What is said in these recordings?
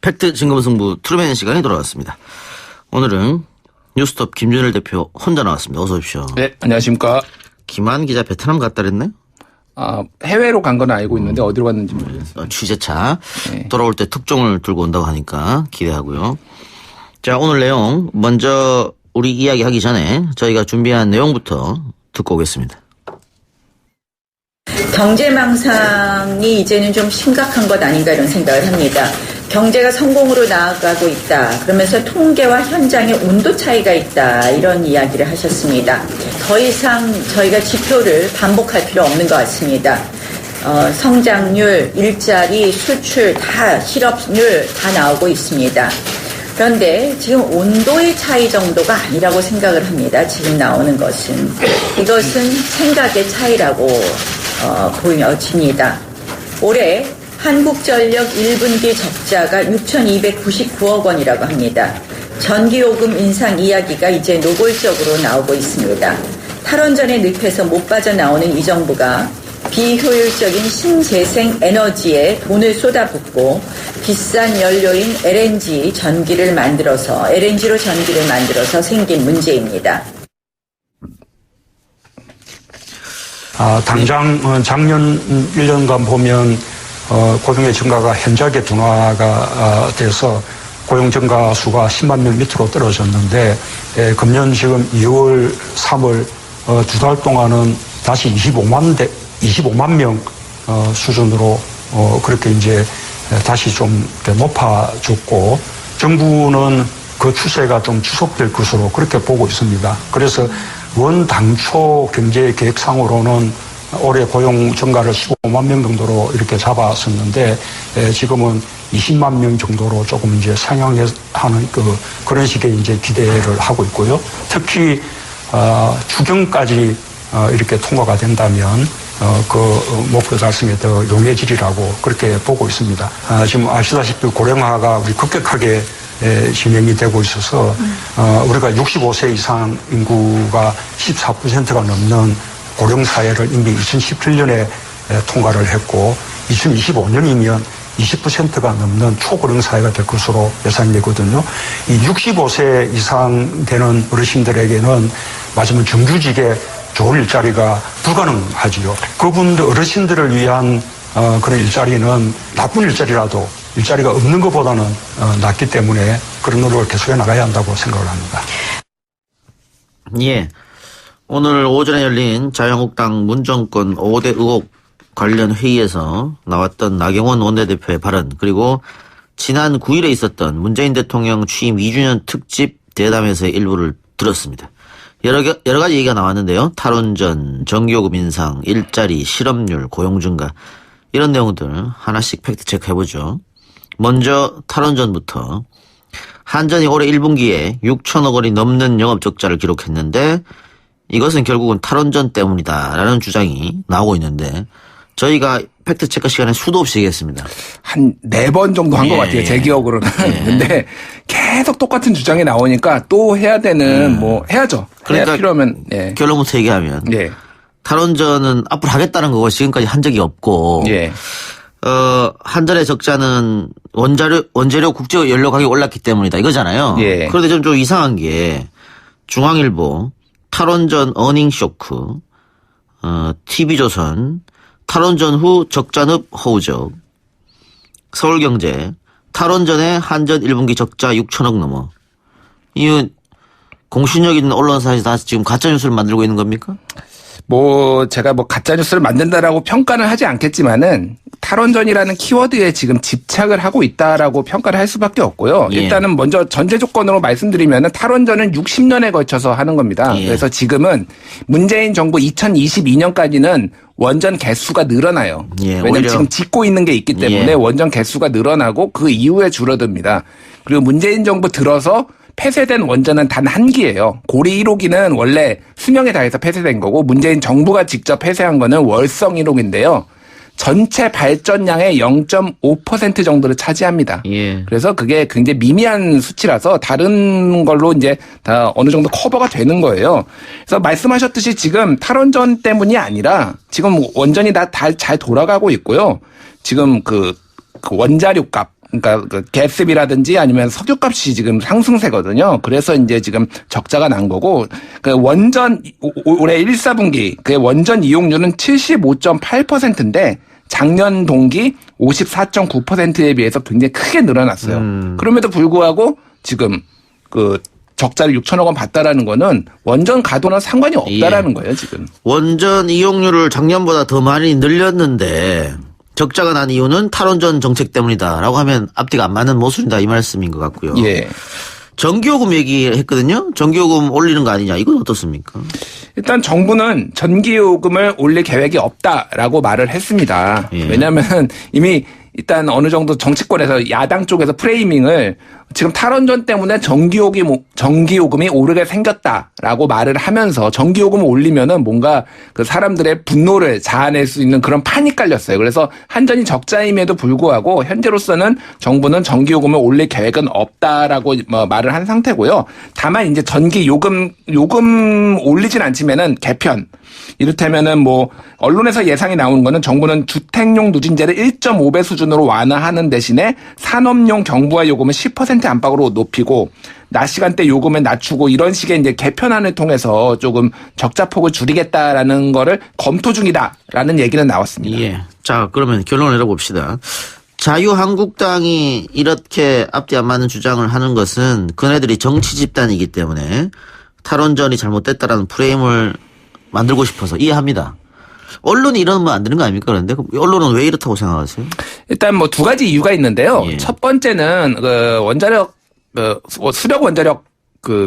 팩트 진검승부 트루맨 시간이 돌아왔습니다. 오늘은 뉴스톱 김준일 대표 혼자 나왔습니다. 어서 오십시오. 네, 안녕하십니까. 김한 기자 베트남 갔다 그랬나요? 해외로 간 건 알고 있는데 어디로 갔는지 모르겠어요. 취재차. 네. 돌아올 때 특종을 들고 온다고 하니까 기대하고요. 자, 오늘 내용 먼저 우리 이야기하기 전에 저희가 준비한 내용부터 듣고 오겠습니다. 경제망상이 이제는 좀 심각한 것 아닌가 이런 생각을 합니다. 경제가 성공으로 나아가고 있다. 그러면서 통계와 현장의 온도 차이가 있다. 이런 이야기를 하셨습니다. 더 이상 저희가 지표를 반복할 필요 없는 것 같습니다. 성장률, 일자리, 수출, 다 실업률 다 나오고 있습니다. 그런데 지금 온도의 차이 정도가 아니라고 생각을 합니다. 지금 나오는 것은. 이것은 생각의 차이라고 보여집니다. 올해 한국전력 1분기 적자가 6,299억 원이라고 합니다. 전기요금 인상 이야기가 이제 노골적으로 나오고 있습니다. 탈원전의 늪에서 못 빠져나오는 이 정부가 비효율적인 신재생 에너지에 돈을 쏟아붓고 비싼 연료인 LNG로 전기를 만들어서 생긴 문제입니다. 당장 작년 1년간 보면 고용의 증가가 현저하게 둔화가 돼서 고용 증가 수가 10만 명 밑으로 떨어졌는데 금년 지금 2월, 3월 두 달 동안은 다시 25만 명 수준으로 그렇게 이제 다시 좀 높아졌고 정부는 그 추세가 좀 지속될 것으로 그렇게 보고 있습니다. 그래서 원 당초 경제 계획상으로는 올해 고용 증가를 15만 명 정도로 이렇게 잡았었는데 지금은 20만 명 정도로 조금 이제 상향하는 그런 식의 이제 기대를 하고 있고요. 특히 추경까지 이렇게 통과가 된다면 그 목표 달성에 더 용해지리라고 그렇게 보고 있습니다. 지금 아시다시피 고령화가 우리 급격하게 진행이 되고 있어서 우리가 65세 이상 인구가 14%가 넘는 고령사회를 이미 2017년에 통과를 했고 2025년이면 20%가 넘는 초고령사회가 될 것으로 예상이 되거든요. 이 65세 이상 되는 어르신들에게는 맞으면 정규직에 좋은 일자리가 불가능하지요. 그분들 어르신들을 위한 그런 일자리는 나쁜 일자리라도 일자리가 없는 것보다는 낫기 때문에 그런 노력을 계속해 나가야 한다고 생각을 합니다. 예. 오늘 오전에 열린 자유한국당 문정권 5대 의혹 관련 회의에서 나왔던 나경원 원내대표의 발언, 그리고 지난 9일에 있었던 문재인 대통령 취임 2주년 특집 대담에서의 일부를 들었습니다. 여러 가지 얘기가 나왔는데요. 탈원전, 전기요금 인상, 일자리, 실업률, 고용 증가, 이런 내용들 하나씩 팩트 체크해보죠. 먼저 탈원전부터. 한전이 올해 1분기에 6천억 원이 넘는 영업적자를 기록했는데 이것은 결국은 탈원전 때문이다라는 주장이 나오고 있는데 저희가 팩트체크 시간에 수도 없이 얘기했습니다. 한 4번 정도 한 것 같아요. 제 기억으로는. 근데 계속 똑같은 주장이 나오니까 또 해야 되는 해야죠. 그러니까 필요하면. 결론부터 얘기하면 탈원전은 앞으로 하겠다는 거고 지금까지 한 적이 없고 한전의 적자는 원재료 국제 연료 가격이 올랐기 때문이다 이거잖아요. 그런데 좀 이상한 게 중앙일보 탈원전 어닝 쇼크, TV조선 탈원전 후 적자늪 허우적, 서울경제 탈원전에 한전 1분기 적자 6천억 넘어. 이 공신력 있는 언론사에서 다 지금 가짜뉴스를 만들고 있는 겁니까? 제가 가짜뉴스를 만든다라고 평가는 하지 않겠지만은 탈원전이라는 키워드에 지금 집착을 하고 있다라고 평가를 할 수밖에 없고요. 일단은 먼저 전제 조건으로 말씀드리면은 탈원전은 60년에 걸쳐서 하는 겁니다. 그래서 지금은 문재인 정부 2022년까지는 원전 개수가 늘어나요. 왜냐하면 지금 짓고 있는 게 있기 때문에 원전 개수가 늘어나고 그 이후에 줄어듭니다. 그리고 문재인 정부 들어서 폐쇄된 원전은 단 한 기예요. 고리 1호기는 원래 수명에 다해서 폐쇄된 거고 문재인 정부가 직접 폐쇄한 거는 월성 1호기인데요. 전체 발전량의 0.5% 정도를 차지합니다. 그래서 그게 굉장히 미미한 수치라서 다른 걸로 이제 다 어느 정도 커버가 되는 거예요. 그래서 말씀하셨듯이 지금 탈원전 때문이 아니라 지금 원전이 다 잘 돌아가고 있고요. 지금 그 원자료 값, 그러니까 그 가스비라든지 아니면 석유값이 지금 상승세거든요. 그래서 이제 지금 적자가 난 거고 그 원전 올해 1, 4분기 그 원전 이용률은 75.8%인데 작년 동기 54.9%에 비해서 굉장히 크게 늘어났어요. 그럼에도 불구하고 지금 그 적자를 6천억 원 봤다라는 거는 원전 가동과 상관이 없다라는 거예요, 지금. 원전 이용률을 작년보다 더 많이 늘렸는데 적자가 난 이유는 탈원전 정책 때문이다라고 하면 앞뒤가 안 맞는 모순이다 이 말씀인 것 같고요. 예. 전기요금 얘기했거든요. 전기요금 올리는 거 아니냐. 이건 어떻습니까? 일단 정부는 전기요금을 올릴 계획이 없다라고 말을 했습니다. 예. 왜냐하면 이미 일단 어느 정도 정치권에서 야당 쪽에서 프레이밍을 지금 탈원전 때문에 전기요금이 오르게 생겼다라고 말을 하면서 전기요금을 올리면은 뭔가 그 사람들의 분노를 자아낼 수 있는 그런 판이 깔렸어요. 그래서 한전이 적자임에도 불구하고 현재로서는 정부는 전기요금을 올릴 계획은 없다라고 말을 한 상태고요. 다만 이제 요금 올리진 않지만은 개편. 이를테면은 언론에서 예상이 나오는 거는 정부는 주택용 누진제를 1.5배 수준으로 완화하는 대신에 산업용 경부화 요금은 10% 안팎으로 높이고 낮 시간대 요금을 낮추고 이런 식의 이제 개편안을 통해서 조금 적자폭을 줄이겠다라는 거를 검토 중이다라는 얘기는 나왔습니다. 예. 자, 그러면 결론을 내려봅시다. 자유한국당이 이렇게 앞뒤 안 맞는 주장을 하는 것은 그네들이 정치 집단이기 때문에 탈원전이 잘못됐다라는 프레임을 만들고 싶어서 이해합니다. 언론이 이러면 안 되는 거 아닙니까? 그런데 언론은 왜 이렇다고 생각하세요? 일단 두 가지 이유가 있는데요. 예. 첫 번째는 수력 원자력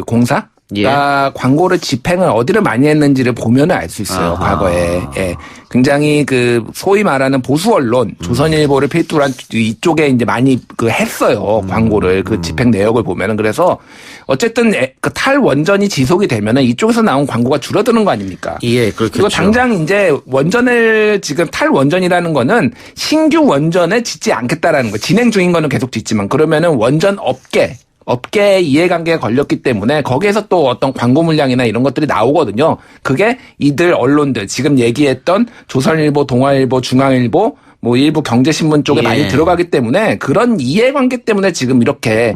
공사가 광고를 집행을 어디를 많이 했는지를 보면 알 수 있어요. 아하. 과거에. 예. 굉장히 소위 말하는 보수 언론, 조선일보를 필두로 한 이쪽에 이제 많이 했어요. 광고를 집행 내역을 보면은. 그래서 어쨌든 탈원전이 지속이 되면은 이쪽에서 나온 광고가 줄어드는 거 아닙니까? 예, 그렇겠죠. 그리고 당장 이제 원전을 지금 탈원전이라는 거는 신규 원전을 짓지 않겠다라는 거. 진행 중인 거는 계속 짓지만 그러면은 원전 업계 이해관계가 걸렸기 때문에 거기에서 또 어떤 광고 물량이나 이런 것들이 나오거든요. 그게 이들 언론들 지금 얘기했던 조선일보, 동아일보, 중앙일보 일부 경제신문 쪽에 예. 많이 들어가기 때문에 그런 이해관계 때문에 지금 이렇게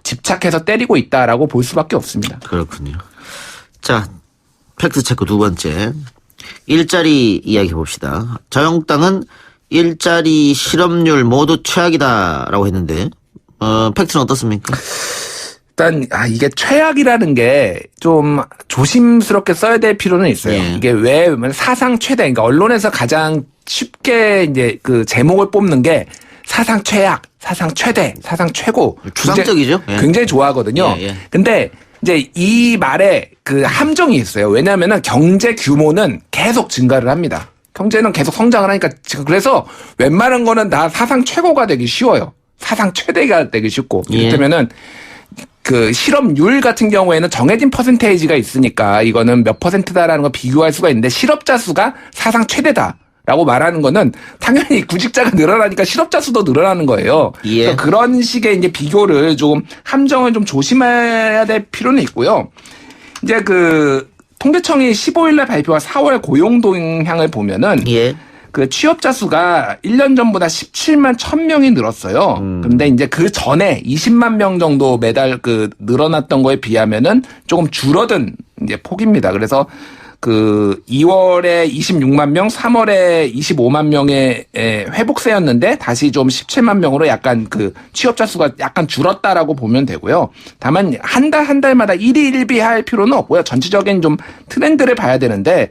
집착해서 때리고 있다라고 볼 수밖에 없습니다. 그렇군요. 자, 팩트체크 두 번째. 일자리 이야기 해봅시다. 자유한국당은 일자리 실업률 모두 최악이다라고 했는데 팩트는 어떻습니까? 일단 이게 최악이라는 게 좀 조심스럽게 써야 될 필요는 있어요. 예. 이게 왜냐면 사상 최대, 그러니까 언론에서 가장 쉽게 이제 제목을 뽑는 게 사상 최악, 사상 최대, 사상 최고. 추상적이죠. 굉장히 좋아하거든요. 예. 근데 이제 이 말에 함정이 있어요. 왜냐하면은 경제 규모는 계속 증가를 합니다. 경제는 계속 성장을 하니까 그래서 웬만한 거는 다 사상 최고가 되기 쉬워요. 사상 최대가 되기 쉽고. 이를테면은 실업률 같은 경우에는 정해진 퍼센테이지가 있으니까 이거는 몇 퍼센트다라는 걸 비교할 수가 있는데 실업자 수가 사상 최대다라고 말하는 거는 당연히 구직자가 늘어나니까 실업자 수도 늘어나는 거예요. 예. 그러니까 그런 식의 이제 비교를 함정을 좀 조심해야 될 필요는 있고요. 이제 통계청이 15일날 발표한 4월 고용 동향을 보면은 예. 취업자 수가 1년 전보다 17만 1000명이 늘었어요. 근데 이제 그 전에 20만 명 정도 매달 늘어났던 거에 비하면은 조금 줄어든 이제 폭입니다. 그래서 2월에 26만 명, 3월에 25만 명의 회복세였는데 다시 좀 17만 명으로 약간 취업자 수가 약간 줄었다라고 보면 되고요. 다만 한 달마다 일희일비할 필요는 없고요. 전체적인 좀 트렌드를 봐야 되는데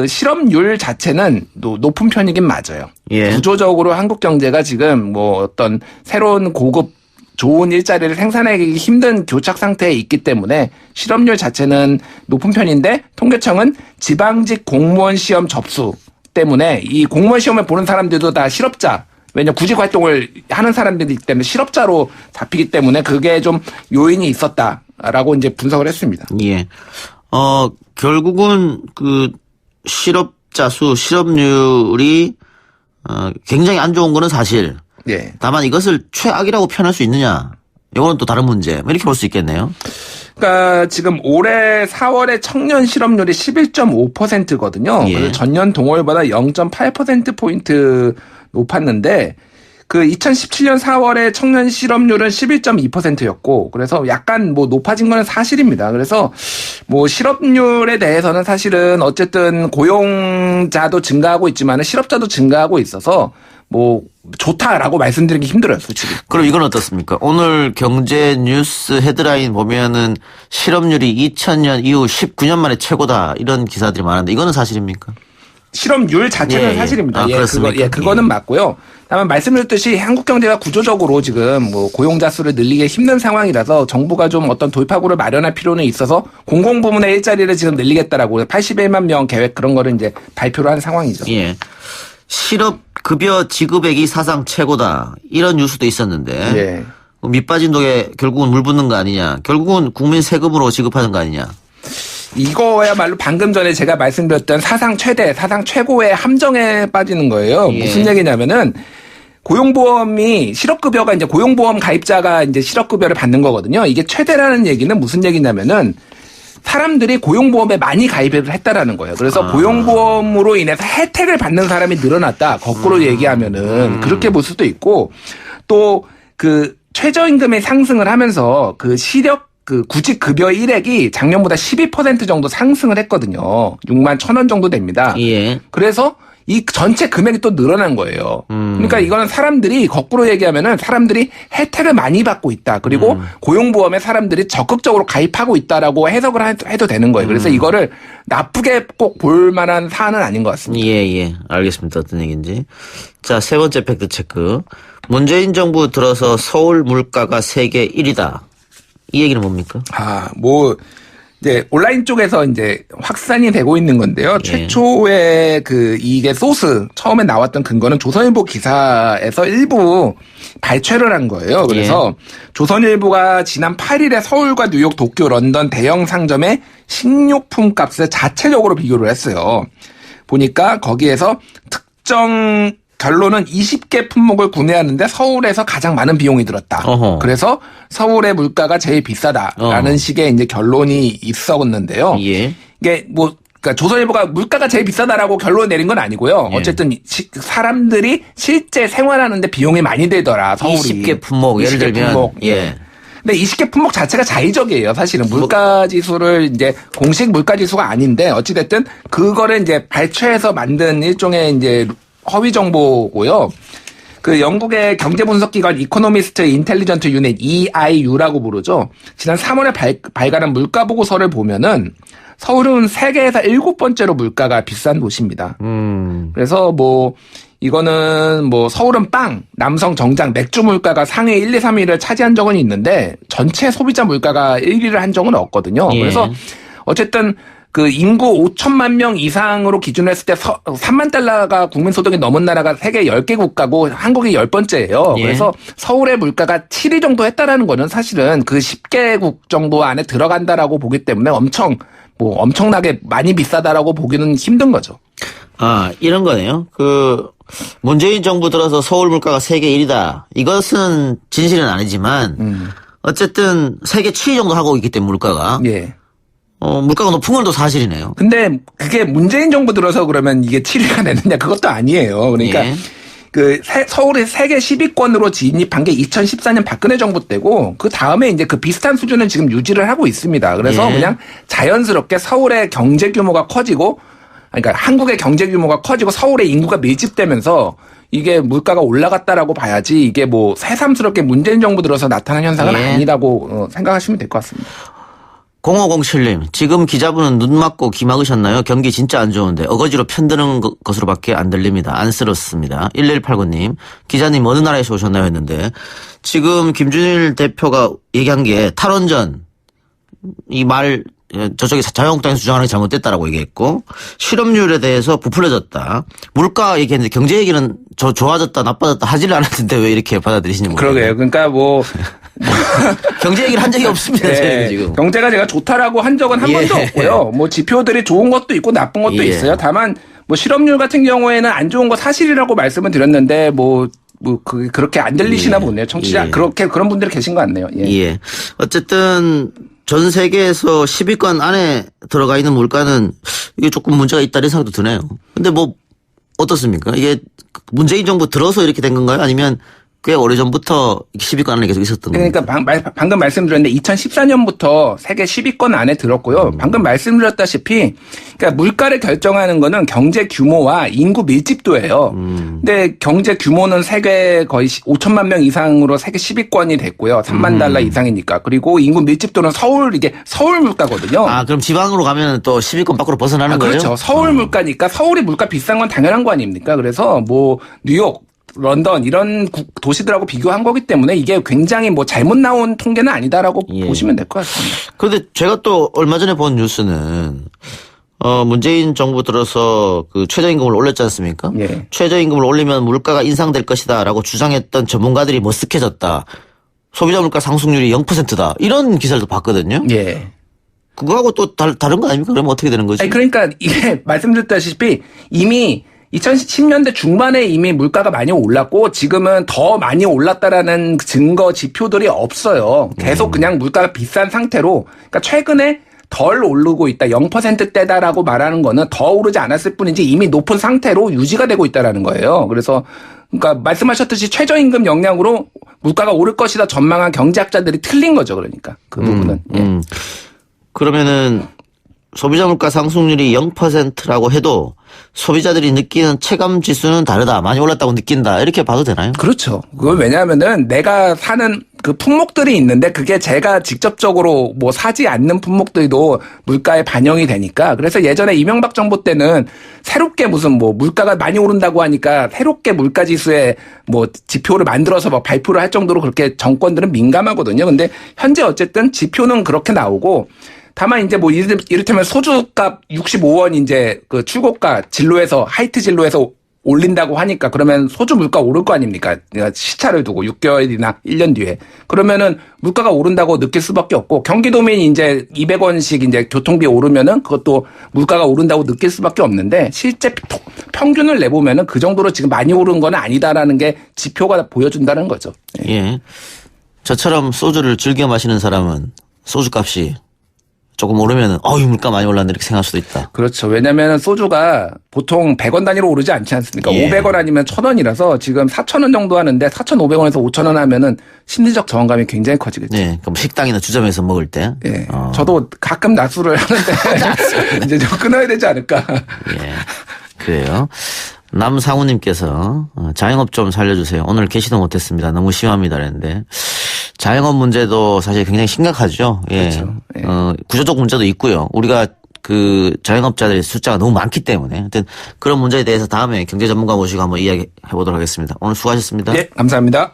실업률 자체는 높은 편이긴 맞아요. 예. 구조적으로 한국 경제가 지금 어떤 새로운 고급 좋은 일자리를 생산하기 힘든 교착 상태에 있기 때문에 실업률 자체는 높은 편인데 통계청은 지방직 공무원 시험 접수 때문에 이 공무원 시험을 보는 사람들도 다 실업자, 왜냐면 구직 활동을 하는 사람들이기 때문에 실업자로 잡히기 때문에 그게 좀 요인이 있었다라고 이제 분석을 했습니다. 예. 결국은 실업자 수, 실업률이 굉장히 안 좋은 거는 사실. 예. 다만 이것을 최악이라고 표현할 수 있느냐? 이거는 또 다른 문제. 이렇게 볼 수 있겠네요. 그러니까 지금 올해 4월에 청년 실업률이 11.5%거든요. 예. 그래서 전년 동월보다 0.8%포인트 높았는데 그 2017년 4월에 청년 실업률은 11.2%였고 그래서 약간 뭐 높아진 거는 사실입니다. 그래서 뭐 실업률에 대해서는 사실은 어쨌든 고용자도 증가하고 있지만 실업자도 증가하고 있어서 뭐 좋다라고 말씀드리기 힘들어요, 솔직히. 그럼 이건 어떻습니까? 오늘 경제 뉴스 헤드라인 보면은 실업률이 2000년 이후 19년 만에 최고다 이런 기사들이 많은데 이거는 사실입니까? 실업률 자체는 예, 예. 사실입니다. 아, 그렇습니까? 그거는 맞고요. 다만 말씀드렸듯이 한국 경제가 구조적으로 지금 뭐 고용자 수를 늘리기 힘든 상황이라서 정부가 좀 어떤 돌파구를 마련할 필요는 있어서 공공부문의 일자리를 지금 늘리겠다라고 81만 명 계획 그런 거를 이제 발표를 한 상황이죠. 예. 실업급여 지급액이 사상 최고다. 이런 뉴스도 있었는데. 예. 밑빠진 독에 결국은 물 붓는 거 아니냐. 결국은 국민 세금으로 지급하는 거 아니냐. 이거야말로 방금 전에 제가 말씀드렸던 사상 최대, 사상 최고의 함정에 빠지는 거예요. 예. 무슨 얘기냐면은 고용보험이 실업급여가 이제 고용보험 가입자가 이제 실업급여를 받는 거거든요. 이게 최대라는 얘기는 무슨 얘기냐면은 사람들이 고용보험에 많이 가입을 했다라는 거예요. 그래서 고용보험으로 인해서 혜택을 받는 사람이 늘어났다. 거꾸로 얘기하면은 그렇게 볼 수도 있고 또 그 최저임금의 상승을 하면서 그 구직급여 일액이 작년보다 12% 정도 상승을 했거든요. 6만 1,000원 정도 됩니다. 예. 그래서 이 전체 금액이 또 늘어난 거예요. 그러니까 이거는 사람들이 거꾸로 얘기하면은 사람들이 혜택을 많이 받고 있다. 그리고 고용보험에 사람들이 적극적으로 가입하고 있다라고 해석을 해도 되는 거예요. 그래서 이거를 나쁘게 꼭 볼 만한 사안은 아닌 것 같습니다. 예. 알겠습니다. 어떤 얘기인지. 자, 세 번째 팩트체크. 문재인 정부 들어서 서울 물가가 세계 1위다. 이 얘기는 뭡니까? 이제 온라인 쪽에서 이제 확산이 되고 있는 건데요. 예. 최초의 이게 소스 처음에 나왔던 근거는 조선일보 기사에서 일부 발췌를 한 거예요. 그래서 조선일보가 지난 8일에 서울과 뉴욕, 도쿄, 런던 대형 상점의 식료품 값을 자체적으로 비교를 했어요. 보니까 거기에서 특정 결론은 20개 품목을 구매하는데 서울에서 가장 많은 비용이 들었다. 어허. 그래서 서울의 물가가 제일 비싸다라는 식의 이제 결론이 있었는데요. 예. 이게 그러니까 조선일보가 물가가 제일 비싸다라고 결론 내린 건 아니고요. 예. 어쨌든 사람들이 실제 생활하는데 비용이 많이 들더라. 서울이. 20개 품목. 예를 20개 들면. 품목. 예. 근데 20개 품목 자체가 자의적이에요. 사실은 물가 지수를 이제 공식 물가 지수가 아닌데 어찌됐든 그거를 이제 발췌해서 만든 일종의 이제 허위 정보고요. 그 영국의 경제 분석 기관 이코노미스트 인텔리전트 유닛 EIU라고 부르죠. 지난 3월에 발간한 물가 보고서를 보면은 서울은 세계에서 7번째로 물가가 비싼 도시입니다. 그래서 이거는 서울은 빵, 남성 정장, 맥주 물가가 상위 1, 2, 3위를 차지한 적은 있는데 전체 소비자 물가가 1위를 한 적은 없거든요. 예. 그래서 어쨌든 그 인구 5천만 명 이상으로 기준을 했을 때 3만 달러가 국민소득이 넘은 나라가 세계 10개 국가고 한국이 10번째예요. 예. 그래서 서울의 물가가 7위 정도 했다라는 거는 사실은 그 10개국 정도 안에 들어간다라고 보기 때문에 엄청나게 많이 비싸다라고 보기는 힘든 거죠. 이런 거네요. 문재인 정부 들어서 서울 물가가 세계 1위다. 이것은 진실은 아니지만 어쨌든 세계 7위 정도 하고 있기 때문에 물가가. 예. 물가가 높은 건 또 사실이네요. 근데 그게 문재인 정부 들어서 그러면 이게 7위가 되느냐 그것도 아니에요. 그러니까 예. 서울의 세계 10위권으로 진입한 게 2014년 박근혜 정부 때고 그 다음에 이제 그 비슷한 수준을 지금 유지를 하고 있습니다. 그래서 예. 그냥 자연스럽게 서울의 경제 규모가 커지고 그러니까 한국의 경제 규모가 커지고 서울의 인구가 밀집되면서 이게 물가가 올라갔다라고 봐야지 이게 새삼스럽게 문재인 정부 들어서 나타난 현상은 예. 아니라고 생각하시면 될 것 같습니다. 0507님, 지금 기자분은 눈 맞고 귀 막으셨나요? 경기 진짜 안 좋은데 어거지로 편드는 것으로밖에 안 들립니다. 안쓰럽습니다. 1189님, 기자님 어느 나라에서 오셨나요? 했는데 지금 김준일 대표가 얘기한 게 탈원전 이 말 저쪽에 자유한국당에서 주장하는 게 잘못됐다라고 얘기했고 실업률에 대해서 부풀려졌다. 물가 얘기했는데 경제 얘기는 좋아졌다 나빠졌다 하지를 않았는데 왜 이렇게 받아들이시는지 모르겠어요. 그러게요. 그러니까 경제 얘기를 한 적이 없습니다. 네, 저희는 지금. 경제가 제가 좋다라고 한 적은 한 예. 번도 없고요. 지표들이 좋은 것도 있고 나쁜 것도 예. 있어요. 다만 실업률 같은 경우에는 안 좋은 거 사실이라고 말씀을 드렸는데 그렇게 안 들리시나 예. 보네요. 청취자 예. 그런 분들이 계신 것 같네요. 예. 예. 어쨌든 전 세계에서 10위권 안에 들어가 있는 물가는 이게 조금 문제가 있다는 생각도 드네요. 근데 어떻습니까? 이게 문재인 정부 들어서 이렇게 된 건가요? 아니면 꽤 오래전부터 10위권 안에 계속 있었던 건가요? 그러니까 방금 말씀드렸는데 2014년부터 세계 10위권 안에 들었고요. 방금 말씀드렸다시피 그러니까 물가를 결정하는 거는 경제 규모와 인구 밀집도예요. 근데 경제 규모는 세계 거의 5천만 명 이상으로 세계 10위권이 됐고요. 3만 달러 이상이니까. 그리고 인구 밀집도는 이게 서울 물가거든요. 아, 그럼 지방으로 가면 또 10위권 밖으로 벗어나는 거예요? 그렇죠. 서울 물가니까 서울이 물가 비싼 건 당연한 거 아닙니까? 그래서 뭐 뉴욕 런던 이런 도시들하고 비교한 거기 때문에 이게 굉장히 뭐 잘못 나온 통계는 아니다라고 보시면 될 것 같습니다. 그런데 제가 또 얼마 전에 본 뉴스는 문재인 정부 들어서 그 최저임금을 올렸지 않습니까? 예. 최저임금을 올리면 물가가 인상될 것이다라고 주장했던 전문가들이 머쓱해졌다. 소비자 물가 상승률이 0%다. 이런 기사를 봤거든요. 예. 그거하고 또 다른 거 아닙니까? 그러면 어떻게 되는 거지? 아니, 그러니까 이게 말씀드렸다시피 이미 2010년대 중반에 이미 물가가 많이 올랐고 지금은 더 많이 올랐다라는 증거 지표들이 없어요. 계속 그냥 물가가 비싼 상태로 그러니까 최근에 덜 오르고 있다. 0%대다라고 말하는 거는 더 오르지 않았을 뿐이지 이미 높은 상태로 유지가 되고 있다라는 거예요. 그래서 그러니까 말씀하셨듯이 최저임금 영향으로 물가가 오를 것이다 전망한 경제학자들이 틀린 거죠. 그러니까 그 부분은. 예. 그러면은 소비자 물가 상승률이 0%라고 해도 소비자들이 느끼는 체감 지수는 다르다. 많이 올랐다고 느낀다. 이렇게 봐도 되나요? 그렇죠. 그건 왜냐하면은 내가 사는 그 품목들이 있는데 그게 제가 직접적으로 뭐 사지 않는 품목들도 물가에 반영이 되니까 그래서 예전에 이명박 정부 때는 새롭게 무슨 뭐 물가가 많이 오른다고 하니까 새롭게 물가 지수에 뭐 지표를 만들어서 막 발표를 할 정도로 그렇게 정권들은 민감하거든요. 근데 현재 어쨌든 지표는 그렇게 나오고 다만 이제 뭐 이를테면 소주값 65원 이제 그 출고가 진로에서 하이트 진로에서 올린다고 하니까 그러면 소주 물가 오를 거 아닙니까? 시차를 두고 6개월이나 1년 뒤에. 그러면은 물가가 오른다고 느낄 수밖에 없고 경기도민이 이제 200원씩 이제 교통비 오르면은 그것도 물가가 오른다고 느낄 수밖에 없는데 실제 평균을 내보면은 그 정도로 지금 많이 오른 건 아니다라는 게 지표가 보여준다는 거죠. 예. 저처럼 소주를 즐겨 마시는 사람은 소주값이 조금 오르면은 이 물가 많이 올랐네 이렇게 생각할 수도 있다. 그렇죠. 왜냐하면 소주가 보통 100원 단위로 오르지 않지 않습니까? 예. 500원 아니면 1000원이라서 지금 4000원 정도 하는데 4,500원에서 5,000원 하면은 심리적 저항감이 굉장히 커지겠죠. 네. 그럼 식당이나 주점에서 먹을 때. 예. 저도 가끔 낮술을 하는데 이제 좀 끊어야 되지 않을까. 예. 그래요. 남상우님께서 자영업 좀 살려주세요. 오늘 게시도 못했습니다. 너무 심합니다. 그랬는데 자영업 문제도 사실 굉장히 심각하죠. 예. 그렇죠. 예. 구조적 문제도 있고요. 우리가 그 자영업자들의 숫자가 너무 많기 때문에 하여튼 그런 문제에 대해서 다음에 경제 전문가 모시고 한번 이야기해 보도록 하겠습니다. 오늘 수고하셨습니다. 예, 감사합니다.